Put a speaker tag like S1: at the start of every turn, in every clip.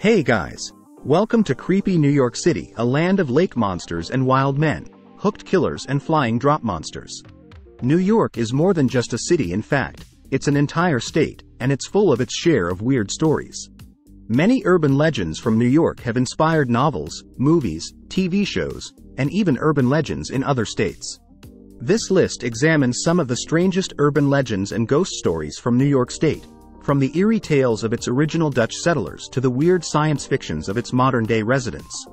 S1: Hey guys! Welcome to creepy New York City, a land of lake monsters and wild men, hooked killers and flying drop monsters. New York is more than just a city. In fact, it's an entire state, and it's full of its share of weird stories. Many urban legends from New York have inspired novels, movies, TV shows, and even urban legends in other states. This list examines some of the strangest urban legends and ghost stories from New York State, from the eerie tales of its original Dutch settlers to the weird science fictions of its modern-day residents.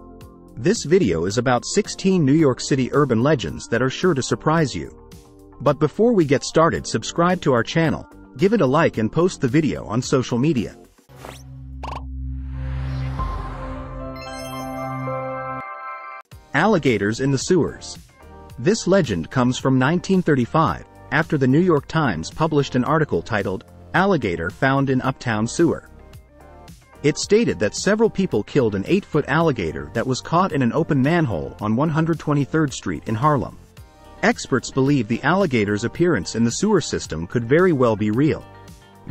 S1: This video is about 16 New York City urban legends that are sure to surprise you. But before we get started, subscribe to our channel, give it a like and post the video on social media. Alligators in the sewers. This legend comes from 1935, after the New York Times published an article titled, "Alligator Found in Uptown Sewer." It stated that several people killed an 8-foot alligator that was caught in an open manhole on 123rd Street in Harlem. Experts believe the alligator's appearance in the sewer system could very well be real.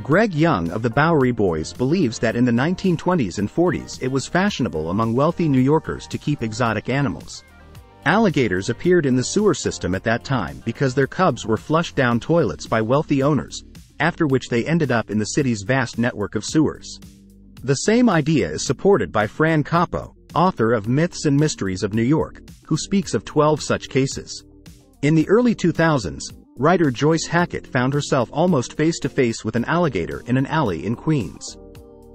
S1: Greg Young of the Bowery Boys believes that in the 1920s and 40s it was fashionable among wealthy New Yorkers to keep exotic animals. Alligators appeared in the sewer system at that time because their cubs were flushed down toilets by wealthy owners, after which they ended up in the city's vast network of sewers. The same idea is supported by Fran Capo, author of Myths and Mysteries of New York, who speaks of 12 such cases. In the early 2000s, writer Joyce Hackett found herself almost face-to-face with an alligator in an alley in Queens.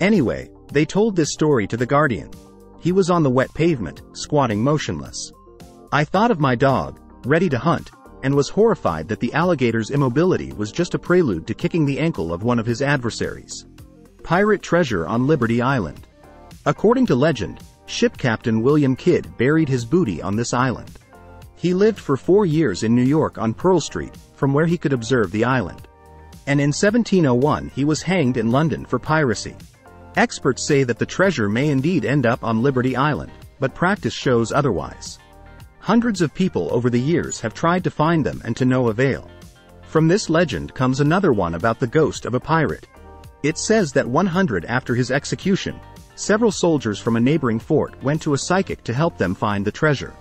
S1: Anyway, they told this story to The Guardian. He was on the wet pavement, squatting motionless. "I thought of my dog, ready to hunt, and was horrified that the alligator's immobility was just a prelude to kicking the ankle of one of his adversaries." Pirate treasure on Liberty Island. According to legend, ship captain William Kidd buried his booty on this island. He lived for 4 years in New York on Pearl Street, from where he could observe the island. And in 1701 he was hanged in London for piracy. Experts say that the treasure may indeed end up on Liberty Island, but practice shows otherwise. Hundreds of people over the years have tried to find them and to no avail. From this legend comes another one about the ghost of a pirate. It says that 100 after his execution, several soldiers from a neighboring fort went to a psychic to help them find the treasure.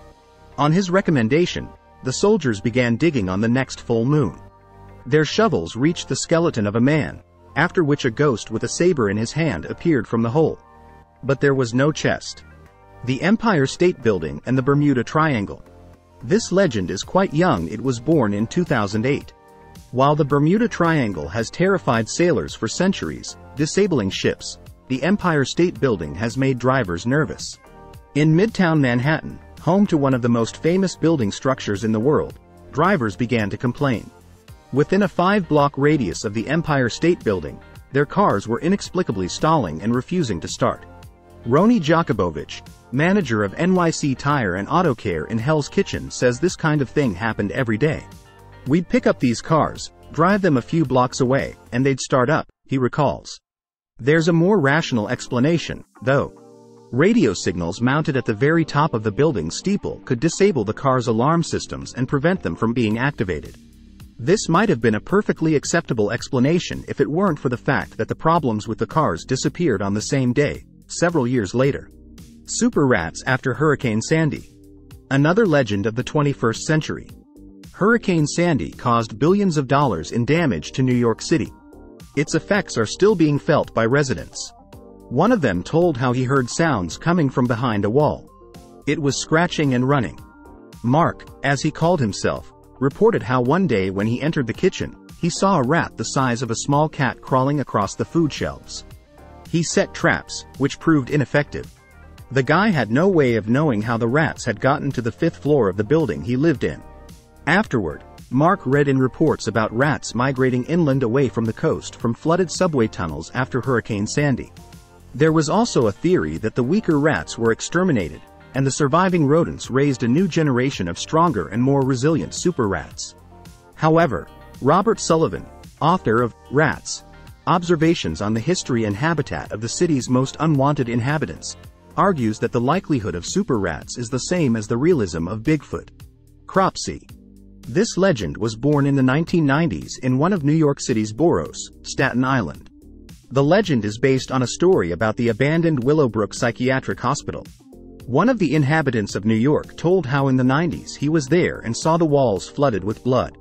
S1: On his recommendation, the soldiers began digging on the next full moon. Their shovels reached the skeleton of a man, after which a ghost with a saber in his hand appeared from the hole. But there was no chest. The Empire State Building and the Bermuda Triangle. This legend is quite young. It was born in 2008. While the Bermuda Triangle has terrified sailors for centuries, disabling ships, the Empire State Building has made drivers nervous. In Midtown Manhattan, home to one of the most famous building structures in the world, drivers began to complain. Within a 5-block radius of the Empire State Building, their cars were inexplicably stalling and refusing to start. Roni Jakubowicz, manager of NYC Tire and Auto Care in Hell's Kitchen, says this kind of thing happened every day. "We'd pick up these cars, drive them a few blocks away, and they'd start up," he recalls. There's a more rational explanation, though. Radio signals mounted at the very top of the building's steeple could disable the car's alarm systems and prevent them from being activated. This might have been a perfectly acceptable explanation if it weren't for the fact that the problems with the cars disappeared on the same day, several years later. Super rats after Hurricane Sandy. Another legend of the 21st century. Hurricane Sandy caused billions of dollars in damage to New York City. Its effects are still being felt by residents. One of them told how he heard sounds coming from behind a wall. It was scratching and running. Mark, as he called himself, reported how one day when he entered the kitchen, he saw a rat the size of a small cat crawling across the food shelves. He set traps, which proved ineffective. The guy had no way of knowing how the rats had gotten to the 5th floor of the building he lived in. Afterward, Mark read in reports about rats migrating inland away from the coast from flooded subway tunnels after Hurricane Sandy. There was also a theory that the weaker rats were exterminated, and the surviving rodents raised a new generation of stronger and more resilient super rats. However, Robert Sullivan, author of Rats: Observations on the History and Habitat of the City's Most Unwanted Inhabitants, argues that the likelihood of super rats is the same as the realism of Bigfoot. Cropsey. This legend was born in the 1990s in one of New York City's boroughs, Staten Island. The legend is based on a story about the abandoned Willowbrook Psychiatric Hospital. One of the inhabitants of New York told how in the 90s he was there and saw the walls flooded with blood.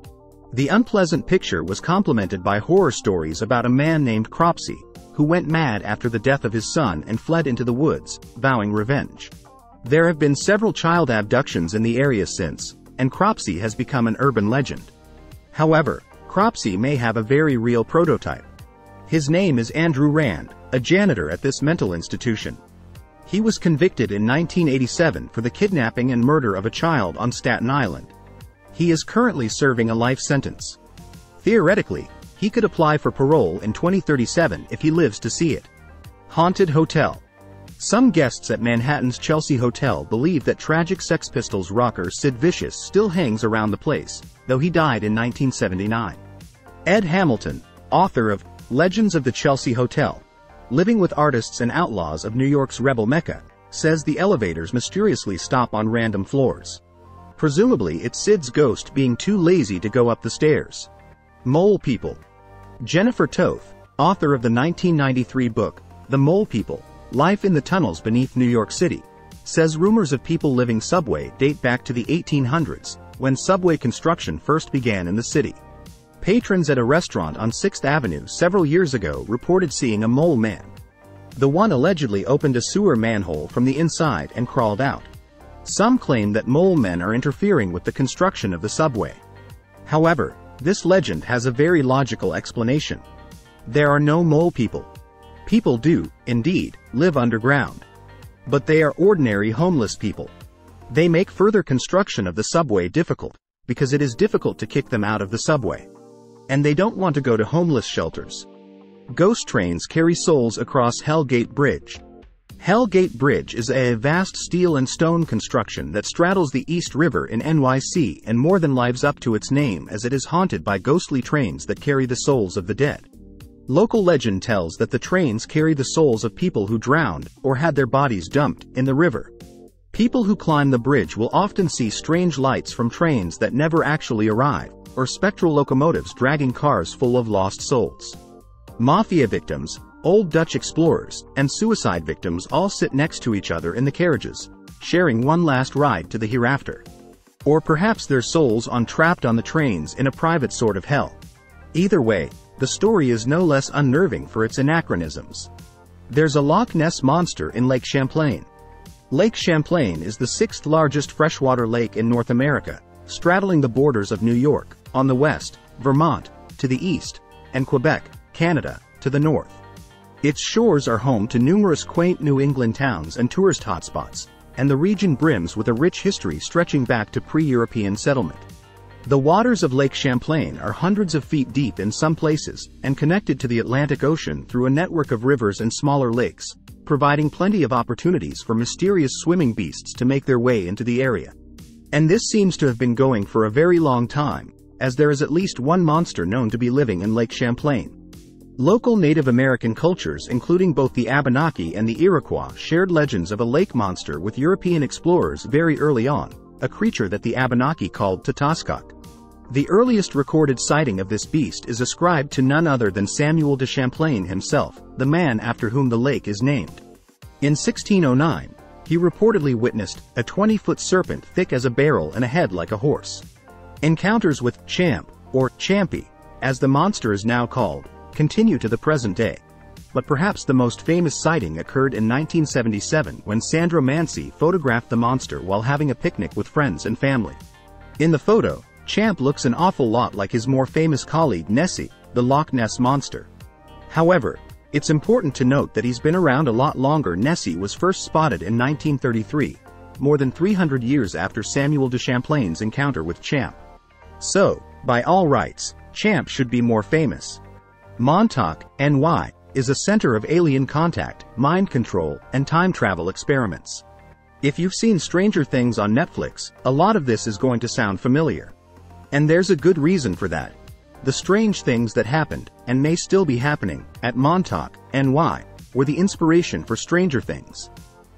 S1: The unpleasant picture was complemented by horror stories about a man named Cropsey, who went mad after the death of his son and fled into the woods, vowing revenge. There have been several child abductions in the area since, and Cropsey has become an urban legend. However, Cropsey may have a very real prototype. His name is Andrew Rand, a janitor at this mental institution. He was convicted in 1987 for the kidnapping and murder of a child on Staten Island. He is currently serving a life sentence. Theoretically, he could apply for parole in 2037 if he lives to see it. Haunted Hotel. Some guests at Manhattan's Chelsea Hotel believe that tragic Sex Pistols rocker Sid Vicious still hangs around the place, though he died in 1979. Ed Hamilton, author of Legends of the Chelsea Hotel, Living with Artists and Outlaws of New York's Rebel Mecca, says the elevators mysteriously stop on random floors. Presumably it's Sid's ghost being too lazy to go up the stairs. Mole People. Jennifer Toth, author of the 1993 book, The Mole People, Life in the Tunnels Beneath New York City, says rumors of people living subway date back to the 1800s, when subway construction first began in the city. Patrons at a restaurant on 6th Avenue several years ago reported seeing a mole man. The one allegedly opened a sewer manhole from the inside and crawled out. Some claim that mole men are interfering with the construction of the subway. However, this legend has a very logical explanation. There are no mole people. People do, indeed, live underground. But they are ordinary homeless people. They make further construction of the subway difficult, because it is difficult to kick them out of the subway. And they don't want to go to homeless shelters. Ghost trains carry souls across Hell Gate Bridge. Hell Gate Bridge is a vast steel and stone construction that straddles the East River in NYC and more than lives up to its name, as it is haunted by ghostly trains that carry the souls of the dead. Local legend tells that the trains carry the souls of people who drowned or had their bodies dumped in the river. People who climb the bridge will often see strange lights from trains that never actually arrive, or spectral locomotives dragging cars full of lost souls. Mafia victims, old Dutch explorers, and suicide victims all sit next to each other in the carriages, sharing one last ride to the hereafter. Or perhaps their souls trapped on the trains in a private sort of hell. Either way, the story is no less unnerving for its anachronisms. There's a Loch Ness monster in Lake Champlain. Lake Champlain is the 6th largest freshwater lake in North America, straddling the borders of New York, on the west, Vermont, to the east, and Quebec, Canada, to the north. Its shores are home to numerous quaint New England towns and tourist hotspots, and the region brims with a rich history stretching back to pre-European settlement. The waters of Lake Champlain are hundreds of feet deep in some places, and connected to the Atlantic Ocean through a network of rivers and smaller lakes, providing plenty of opportunities for mysterious swimming beasts to make their way into the area. And this seems to have been going for a very long time, as there is at least one monster known to be living in Lake Champlain. Local Native American cultures, including both the Abenaki and the Iroquois, shared legends of a lake monster with European explorers very early on, a creature that the Abenaki called Tataskok. The earliest recorded sighting of this beast is ascribed to none other than Samuel de Champlain himself, the man after whom the lake is named. In 1609, he reportedly witnessed a 20-foot serpent thick as a barrel and a head like a horse. Encounters with Champ, or Champy, as the monster is now called, continue to the present day. But perhaps the most famous sighting occurred in 1977 when Sandra Mancy photographed the monster while having a picnic with friends and family. In the photo, Champ looks an awful lot like his more famous colleague Nessie, the Loch Ness monster. However, it's important to note that he's been around a lot longer. Nessie was first spotted in 1933, more than 300 years after Samuel de Champlain's encounter with Champ. So, by all rights, Champ should be more famous. Montauk, NY, is a center of alien contact, mind control, and time travel experiments. If you've seen Stranger Things on Netflix, a lot of this is going to sound familiar. And there's a good reason for that. The strange things that happened, and may still be happening, at Montauk, NY, were the inspiration for Stranger Things.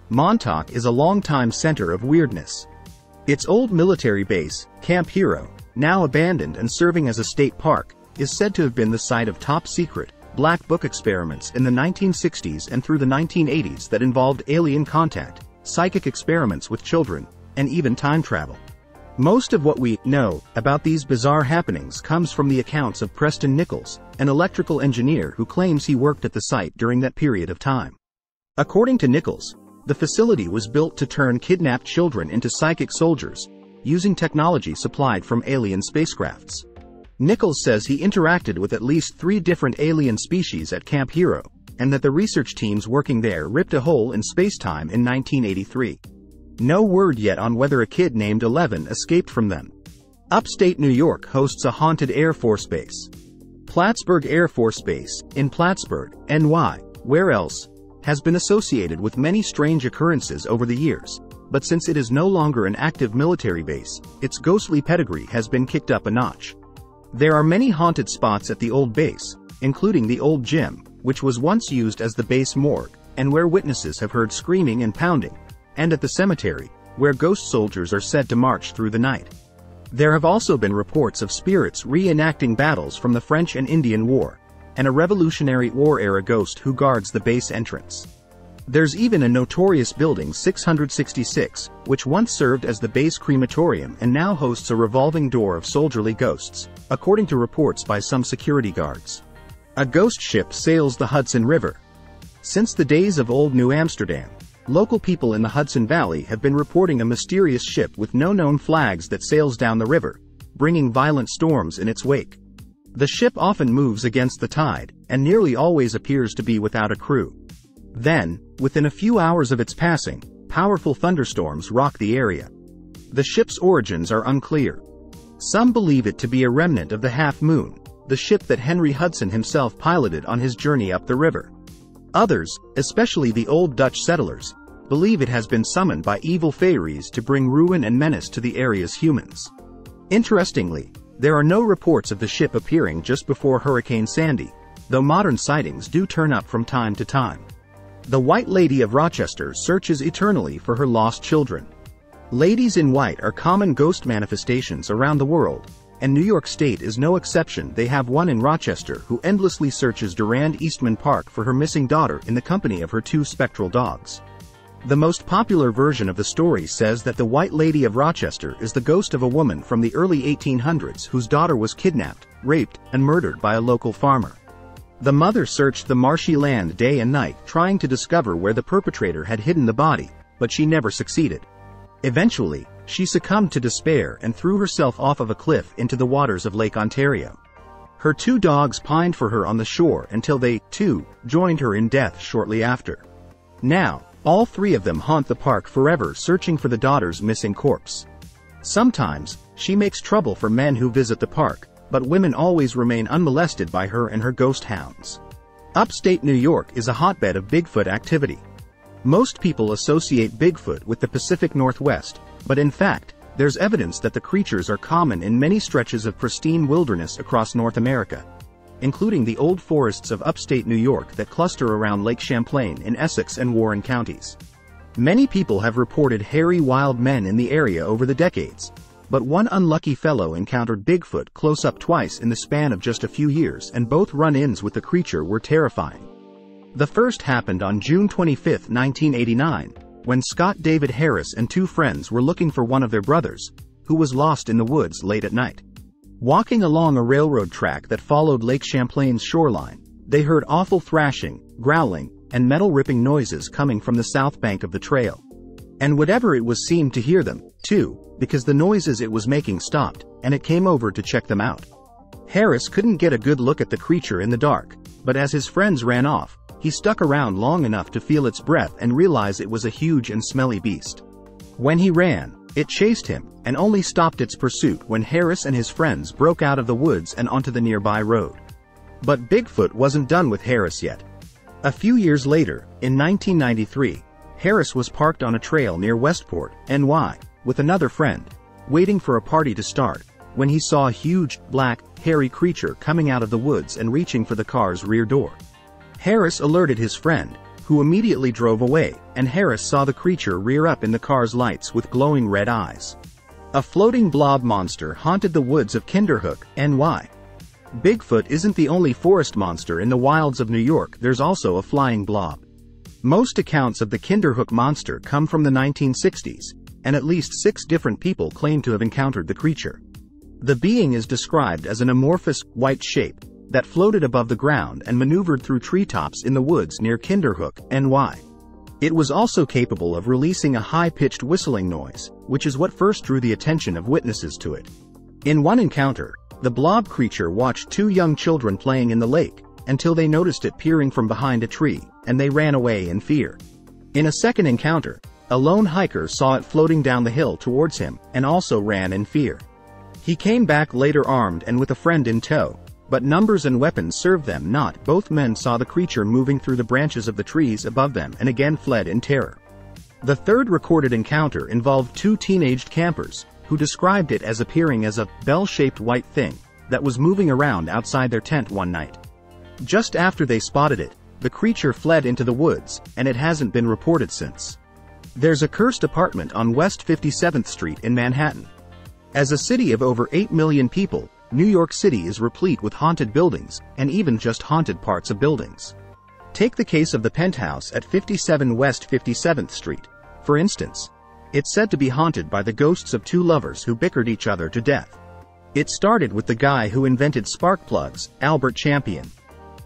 S1: Montauk is a long-time center of weirdness. Its old military base, Camp Hero, now abandoned and serving as a state park, is said to have been the site of top-secret, black book experiments in the 1960s and through the 1980s that involved alien contact, psychic experiments with children, and even time travel. Most of what we know about these bizarre happenings comes from the accounts of Preston Nichols, an electrical engineer who claims he worked at the site during that period of time. According to Nichols, the facility was built to turn kidnapped children into psychic soldiers, using technology supplied from alien spacecrafts. Nichols says he interacted with at least 3 different alien species at Camp Hero, and that the research teams working there ripped a hole in space-time in 1983. No word yet on whether a kid named 11 escaped from them. Upstate New York hosts a haunted Air Force base. Plattsburgh Air Force Base, in Plattsburgh, NY, where else, has been associated with many strange occurrences over the years, but since it is no longer an active military base, its ghostly pedigree has been kicked up a notch. There are many haunted spots at the old base, including the old gym, which was once used as the base morgue, and where witnesses have heard screaming and pounding, and at the cemetery, where ghost soldiers are said to march through the night. There have also been reports of spirits reenacting battles from the French and Indian War, and a Revolutionary War-era ghost who guards the base entrance. There's even a notorious building 666, which once served as the base crematorium and now hosts a revolving door of soldierly ghosts, according to reports by some security guards. A ghost ship sails the Hudson River. Since the days of old New Amsterdam, local people in the Hudson Valley have been reporting a mysterious ship with no known flags that sails down the river, bringing violent storms in its wake. The ship often moves against the tide, and nearly always appears to be without a crew. Then, within a few hours of its passing, powerful thunderstorms rock the area. The ship's origins are unclear. Some believe it to be a remnant of the Half Moon, the ship that Henry Hudson himself piloted on his journey up the river. Others, especially the old Dutch settlers, believe it has been summoned by evil fairies to bring ruin and menace to the area's humans. Interestingly, there are no reports of the ship appearing just before Hurricane Sandy, though modern sightings do turn up from time to time. The White Lady of Rochester searches eternally for her lost children. Ladies in white are common ghost manifestations around the world, and New York State is no exception. They have one in Rochester who endlessly searches Durand Eastman Park for her missing daughter in the company of her 2 spectral dogs. The most popular version of the story says that the White Lady of Rochester is the ghost of a woman from the early 1800s whose daughter was kidnapped, raped, and murdered by a local farmer. The mother searched the marshy land day and night trying to discover where the perpetrator had hidden the body, but she never succeeded. Eventually, she succumbed to despair and threw herself off of a cliff into the waters of Lake Ontario. Her 2 dogs pined for her on the shore until they, too, joined her in death shortly after. Now, all 3 of them haunt the park forever searching for the daughter's missing corpse. Sometimes, she makes trouble for men who visit the park, but women always remain unmolested by her and her ghost hounds. Upstate New York is a hotbed of Bigfoot activity. Most people associate Bigfoot with the Pacific Northwest, but in fact, there's evidence that the creatures are common in many stretches of pristine wilderness across North America, including the old forests of upstate New York that cluster around Lake Champlain in Essex and Warren counties. Many people have reported hairy wild men in the area over the decades, but one unlucky fellow encountered Bigfoot close up twice in the span of just a few years, and both run-ins with the creature were terrifying. The first happened on June 25, 1989, when Scott David Harris and 2 friends were looking for one of their brothers, who was lost in the woods late at night. Walking along a railroad track that followed Lake Champlain's shoreline, they heard awful thrashing, growling, and metal-ripping noises coming from the south bank of the trail. And whatever it was seemed to hear them, too, because the noises it was making stopped, and it came over to check them out. Harris couldn't get a good look at the creature in the dark, but as his friends ran off, he stuck around long enough to feel its breath and realize it was a huge and smelly beast. When he ran, it chased him, and only stopped its pursuit when Harris and his friends broke out of the woods and onto the nearby road. But Bigfoot wasn't done with Harris yet. A few years later, in 1993, Harris was parked on a trail near Westport, NY, with another friend, waiting for a party to start, when he saw a huge, black, hairy creature coming out of the woods and reaching for the car's rear door. Harris alerted his friend, who immediately drove away, and Harris saw the creature rear up in the car's lights with glowing red eyes. A floating blob monster haunted the woods of Kinderhook, NY. Bigfoot isn't the only forest monster in the wilds of New York. There's also a flying blob. Most accounts of the Kinderhook monster come from the 1960s, and at least 6 different people claim to have encountered the creature. The being is described as an amorphous, white shape that floated above the ground and maneuvered through treetops in the woods near Kinderhook, NY. It was also capable of releasing a high-pitched whistling noise, which is what first drew the attention of witnesses to it. In one encounter, the blob creature watched 2 young children playing in the lake, until they noticed it peering from behind a tree, and they ran away in fear. In a second encounter, a lone hiker saw it floating down the hill towards him, and also ran in fear. He came back later armed and with a friend in tow, but numbers and weapons served them not. Both men saw the creature moving through the branches of the trees above them and again fled in terror. The third recorded encounter involved 2 teenaged campers, who described it as appearing as a bell-shaped white thing that was moving around outside their tent one night. Just after they spotted it, the creature fled into the woods, and it hasn't been reported since. There's a cursed apartment on West 57th Street in Manhattan. As a city of over 8 million people, New York City is replete with haunted buildings, and even just haunted parts of buildings. Take the case of the penthouse at 57 West 57th Street, for instance. It's said to be haunted by the ghosts of 2 lovers who bickered each other to death. It started with the guy who invented spark plugs, Albert Champion.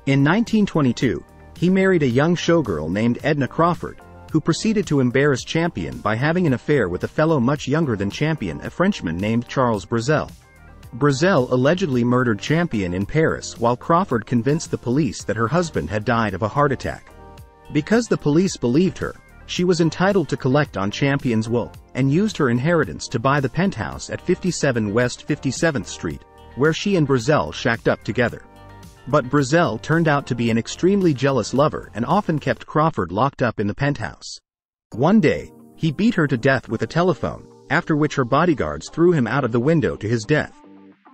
S1: In 1922, he married a young showgirl named Edna Crawford, who proceeded to embarrass Champion by having an affair with a fellow much younger than Champion, a Frenchman named Charles Brazel. Brazel allegedly murdered Champion in Paris while Crawford convinced the police that her husband had died of a heart attack. Because the police believed her, she was entitled to collect on Champion's will, and used her inheritance to buy the penthouse at 57 West 57th Street, where she and Brazel shacked up together. But Brazel turned out to be an extremely jealous lover and often kept Crawford locked up in the penthouse. One day, he beat her to death with a telephone, after which her bodyguards threw him out of the window to his death.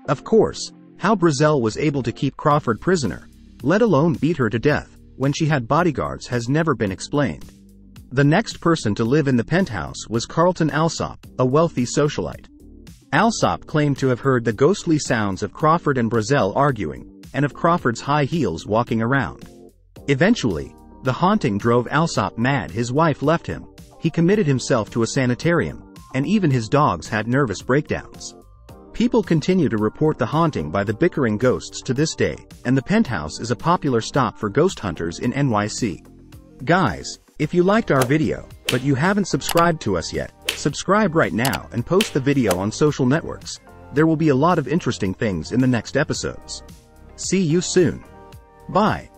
S1: Of course, how Brazel was able to keep Crawford prisoner, let alone beat her to death, when she had bodyguards has never been explained. The next person to live in the penthouse was Carlton Alsop, a wealthy socialite. Alsop claimed to have heard the ghostly sounds of Crawford and Brazel arguing, and of Crawford's high heels walking around. Eventually, the haunting drove Alsop mad. His wife left him, he committed himself to a sanitarium, and even his dogs had nervous breakdowns. People continue to report the haunting by the bickering ghosts to this day, and the penthouse is a popular stop for ghost hunters in NYC. Guys, if you liked our video, but you haven't subscribed to us yet, subscribe right now and post the video on social networks. There will be a lot of interesting things in the next episodes. See you soon. Bye.